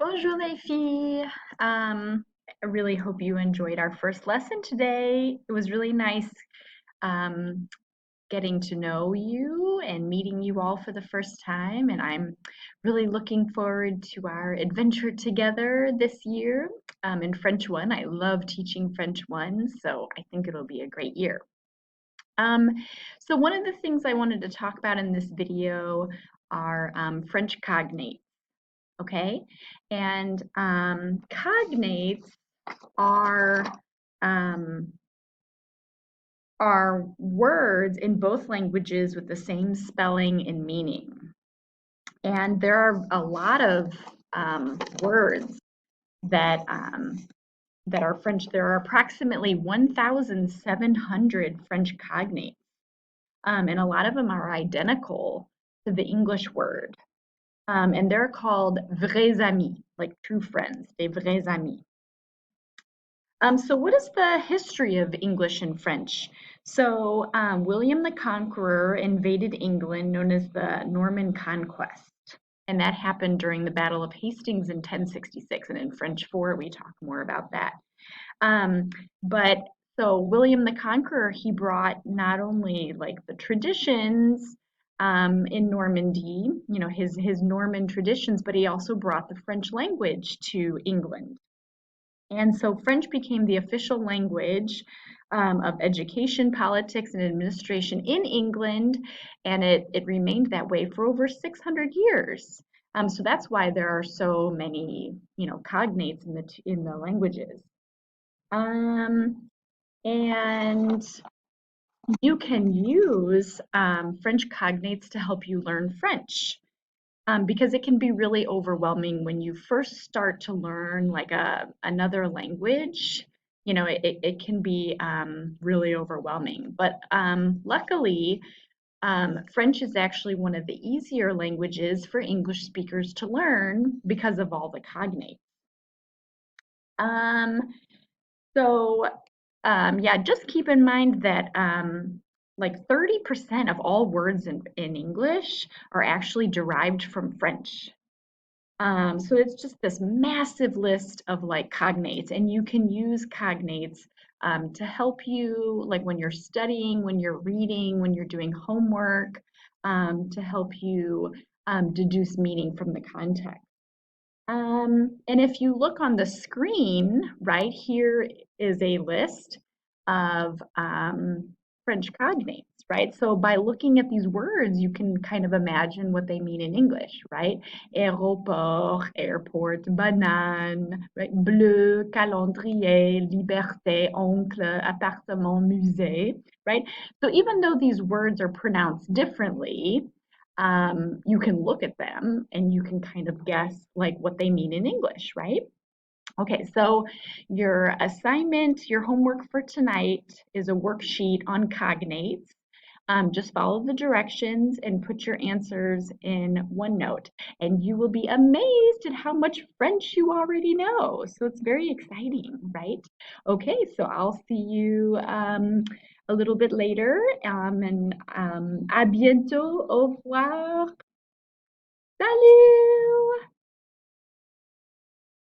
Bonjour les filles. I really hope you enjoyed our first lesson today. It was really nice um, getting to know you and meeting you all for the first time, and I'm really looking forward to our adventure together this year in French 1. I love teaching French 1, so I think it'll be a great year. Um, so one of the things I wanted to talk about in this video are French cognates. Okay, and cognates are um, are words in both languages with the same spelling and meaning. And there are a lot of words that that are French. There are approximately 1,700 French cognates, and a lot of them are identical to the English word. And they're called vrais amis, like true friends, des vrais amis. So what is the history of English and French? So William the Conqueror invaded England, known as the Norman Conquest. And that happened during the Battle of Hastings in 1066. And in French 4, we talk more about that. But so William the Conqueror, he brought not only like the traditions in Normandy, you know, his Norman traditions, but he also brought the French language to England. And so French became the official language of education, politics, and administration in England, and it remained that way for over 600 years. So that's why there are so many, you know, cognates in the languages. And you can use French cognates to help you learn French. Because it can be really overwhelming when you first start to learn like another language. You know, it can be really overwhelming. But luckily, French is actually one of the easier languages for English speakers to learn because of all the cognates. Um, so, yeah, just keep in mind that like 30% of all words in English are actually derived from French. So it's just this massive list of like cognates, and you can use cognates to help you, like when you're studying, when you're reading, when you're doing homework, to help you deduce meaning from the context. And if you look on the screen, right here is a list of French cognates, right? So by looking at these words, you can kind of imagine what they mean in English, right? Aéroport, airport, banane, right? Bleu, calendrier, liberté, oncle, appartement, musée, right? So even though these words are pronounced differently, you can look at them and you can kind of guess like what they mean in English, right? Okay, so your assignment, your homework for tonight is a worksheet on cognates. Just follow the directions and put your answers in OneNote, and you will be amazed at how much French you already know. So it's very exciting, right? Okay, so I'll see you a little bit later, and à bientôt, au revoir, salut!